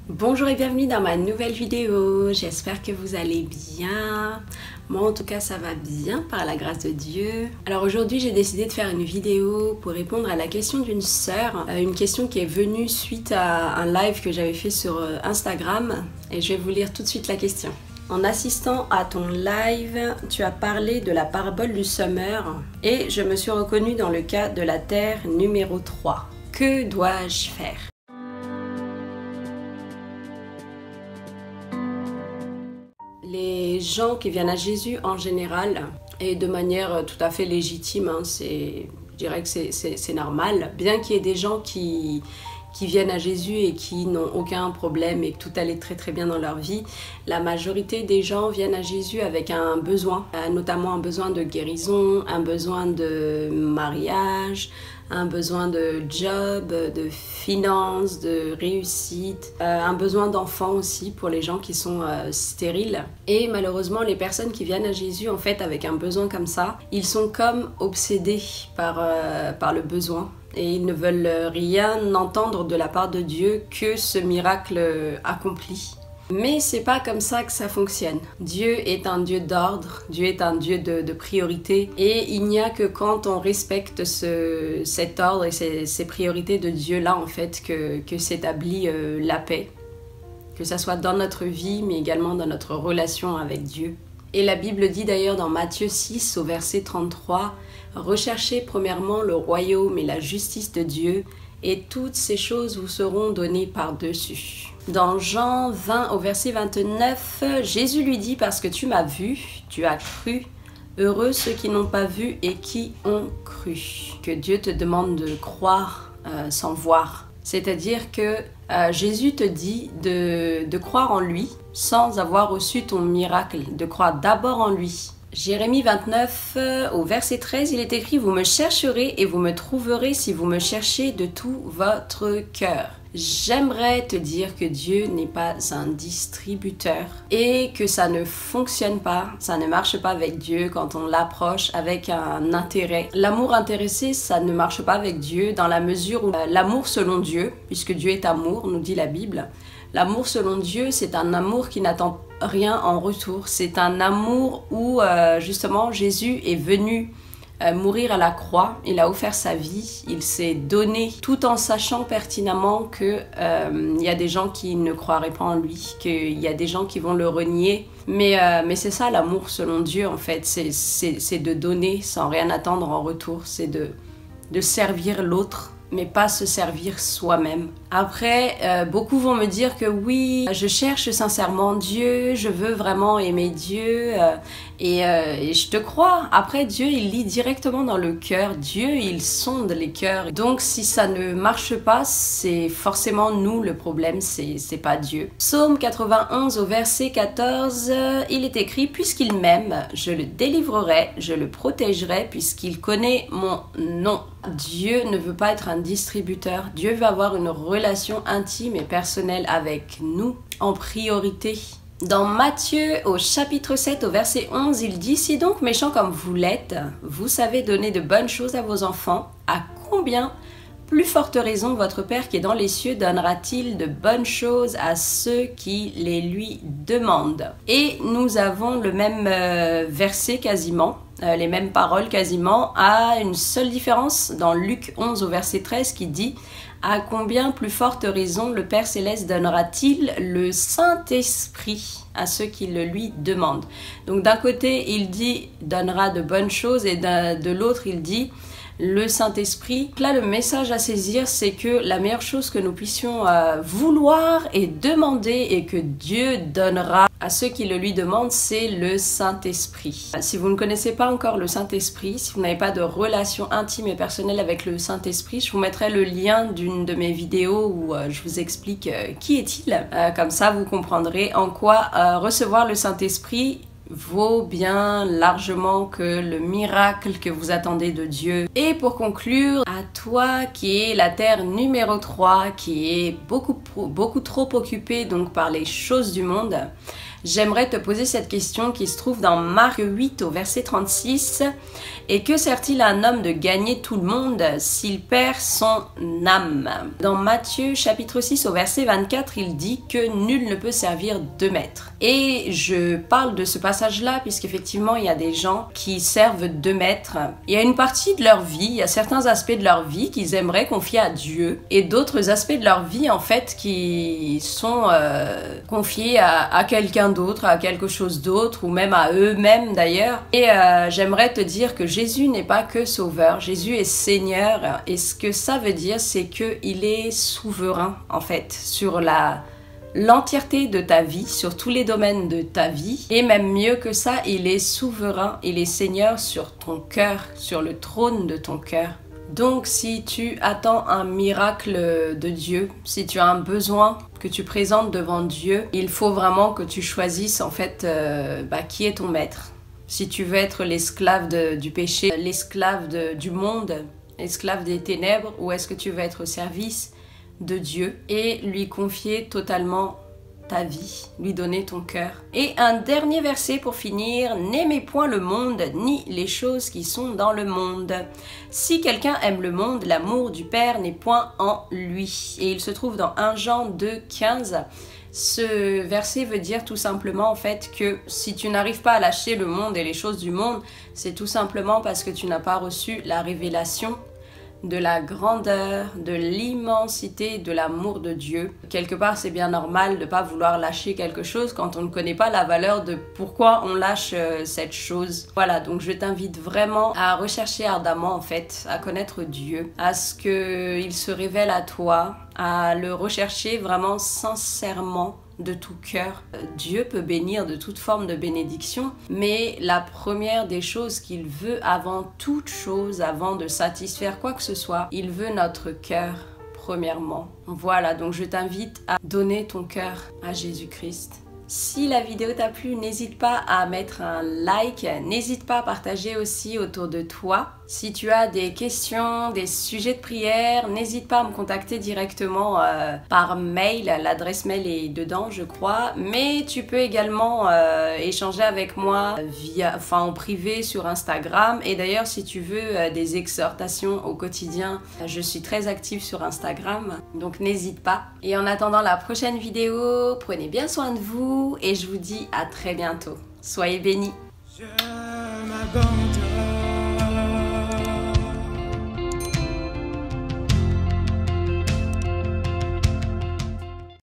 Bonjour et bienvenue dans ma nouvelle vidéo, j'espère que vous allez bien. Moi en tout cas ça va bien par la grâce de Dieu. Alors aujourd'hui j'ai décidé de faire une vidéo pour répondre à la question d'une sœur, une question qui est venue suite à un live que j'avais fait sur Instagram et je vais vous lire tout de suite la question. En assistant à ton live, tu as parlé de la parabole du semeur et je me suis reconnue dans le cas de la terre numéro 3. Que dois-je faire ? Les gens qui viennent à Jésus en général, et de manière tout à fait légitime, je dirais que c'est normal, bien qu'il y ait des gens qui viennent à Jésus et qui n'ont aucun problème et que tout allait très très bien dans leur vie, la majorité des gens viennent à Jésus avec un besoin, notamment un besoin de guérison, un besoin de mariage, un besoin de job, de finances, de réussite, un besoin d'enfant aussi pour les gens qui sont stériles. Et malheureusement, les personnes qui viennent à Jésus en fait avec un besoin comme ça, ils sont comme obsédés par le besoin. Et ils ne veulent rien entendre de la part de Dieu que ce miracle accompli. Mais c'est pas comme ça que ça fonctionne. Dieu est un Dieu d'ordre, Dieu est un Dieu de priorité. Et il n'y a que quand on respecte cet ordre et ces priorités de Dieu-là, en fait, que s'établit la paix. Que ça soit dans notre vie, mais également dans notre relation avec Dieu. Et la Bible dit d'ailleurs dans Matthieu 6 au verset 33, « Recherchez premièrement le royaume et la justice de Dieu, et toutes ces choses vous seront données par-dessus. » Dans Jean 20 au verset 29, Jésus lui dit « Parce que tu m'as vu, tu as cru. Heureux ceux qui n'ont pas vu et qui ont cru. » Que Dieu te demande de croire sans voir. C'est-à-dire que Jésus te dit de croire en lui sans avoir reçu ton miracle, de croire d'abord en lui. Jérémie 29 au verset 13, il est écrit « Vous me chercherez et vous me trouverez si vous me cherchez de tout votre cœur. » J'aimerais te dire que Dieu n'est pas un distributeur et que ça ne fonctionne pas, ça ne marche pas avec Dieu quand on l'approche avec un intérêt. L'amour intéressé, ça ne marche pas avec Dieu dans la mesure où l'amour selon Dieu, puisque Dieu est amour, nous dit la Bible, l'amour selon Dieu, c'est un amour qui n'attend rien en retour. C'est un amour où justement Jésus est venu mourir à la croix, il a offert sa vie, il s'est donné tout en sachant pertinemment que y a des gens qui ne croiraient pas en lui, qu'il y a des gens qui vont le renier. Mais c'est ça l'amour selon Dieu en fait, c'est de donner sans rien attendre en retour, c'est de servir l'autre, mais pas se servir soi-même. Après, beaucoup vont me dire que oui, je cherche sincèrement Dieu, je veux vraiment aimer Dieu, et je te crois. Après, Dieu, il lit directement dans le cœur, Dieu, il sonde les cœurs. Donc, si ça ne marche pas, c'est forcément nous le problème, c'est pas Dieu. Psaume 91 au verset 14, il est écrit « Puisqu'il m'aime, je le délivrerai, je le protégerai, puisqu'il connaît mon nom. » Dieu ne veut pas être un distributeur, Dieu veut avoir une relation intime et personnelle avec nous en priorité. Dans Matthieu au chapitre 7 au verset 11, il dit « Si donc méchants comme vous l'êtes, vous savez donner de bonnes choses à vos enfants, à combien plus forte raison votre Père qui est dans les cieux donnera-t-il de bonnes choses à ceux qui les lui demandent ?» Et nous avons le même verset quasiment, les mêmes paroles quasiment, à une seule différence dans Luc 11 au verset 13 qui dit « À combien plus forte raison le Père Céleste donnera-t-il le Saint-Esprit à ceux qui le lui demandent ?» Donc d'un côté il dit « donnera de bonnes choses » et de l'autre il dit « le Saint-Esprit ». Là, le message à saisir, c'est que la meilleure chose que nous puissions vouloir et demander et que Dieu donnera à ceux qui le lui demandent, c'est le Saint-Esprit. Si vous ne connaissez pas encore le Saint-Esprit, si vous n'avez pas de relation intime et personnelle avec le Saint-Esprit, je vous mettrai le lien d'une de mes vidéos où je vous explique qui est-il. Comme ça, vous comprendrez en quoi recevoir le Saint-Esprit vaut bien largement que le miracle que vous attendez de Dieu. Et pour conclure, à toi qui est la terre numéro 3, qui est beaucoup trop occupée donc par les choses du monde, j'aimerais te poser cette question qui se trouve dans Marc 8 au verset 36. Et que sert-il à un homme de gagner tout le monde s'il perd son âme? Dans Matthieu chapitre 6 au verset 24, il dit que nul ne peut servir deux maîtres. Et je parle de ce passage-là puisqu'effectivement il y a des gens qui servent deux maîtres. Il y a une partie de leur vie, il y a certains aspects de leur vie qu'ils aimeraient confier à Dieu et d'autres aspects de leur vie en fait qui sont confiés à quelqu'un d'autre, à quelque chose d'autre ou même à eux-mêmes d'ailleurs. Et j'aimerais te dire que Jésus n'est pas que sauveur, Jésus est Seigneur et ce que ça veut dire c'est qu'il est souverain en fait sur l'entièreté de ta vie, sur tous les domaines de ta vie et même mieux que ça, il est souverain, il est Seigneur sur ton cœur, sur le trône de ton cœur. Donc si tu attends un miracle de Dieu, si tu as un besoin que tu présentes devant Dieu, il faut vraiment que tu choisisses en fait qui est ton maître. Si tu veux être l'esclave du péché, l'esclave du monde, esclave des ténèbres, ou est-ce que tu veux être au service de Dieu et lui confier totalement ta vie, lui donner ton cœur. Et un dernier verset pour finir, n'aimez point le monde ni les choses qui sont dans le monde. Si quelqu'un aime le monde, l'amour du Père n'est point en lui. Et il se trouve dans 1 Jean 2,15. Ce verset veut dire tout simplement en fait que si tu n'arrives pas à lâcher le monde et les choses du monde, c'est tout simplement parce que tu n'as pas reçu la révélation de la grandeur, de l'immensité, de l'amour de Dieu. Quelque part, c'est bien normal de ne pas vouloir lâcher quelque chose quand on ne connaît pas la valeur de pourquoi on lâche cette chose. Voilà, donc je t'invite vraiment à rechercher ardemment en fait, à connaître Dieu, à ce qu'il se révèle à toi, à le rechercher vraiment sincèrement de tout cœur. Dieu peut bénir de toute forme de bénédiction, mais la première des choses qu'il veut avant toute chose, avant de satisfaire quoi que ce soit, il veut notre cœur premièrement. Voilà, donc je t'invite à donner ton cœur à Jésus-Christ. Si la vidéo t'a plu, n'hésite pas à mettre un like, n'hésite pas à partager aussi autour de toi. Si tu as des questions, des sujets de prière, n'hésite pas à me contacter directement par mail, l'adresse mail est dedans je crois, mais tu peux également échanger avec moi en privé sur Instagram. Et d'ailleurs si tu veux des exhortations au quotidien, je suis très active sur Instagram, donc n'hésite pas. Et en attendant la prochaine vidéo, prenez bien soin de vous et je vous dis à très bientôt. Soyez bénis. Je m'abandonne.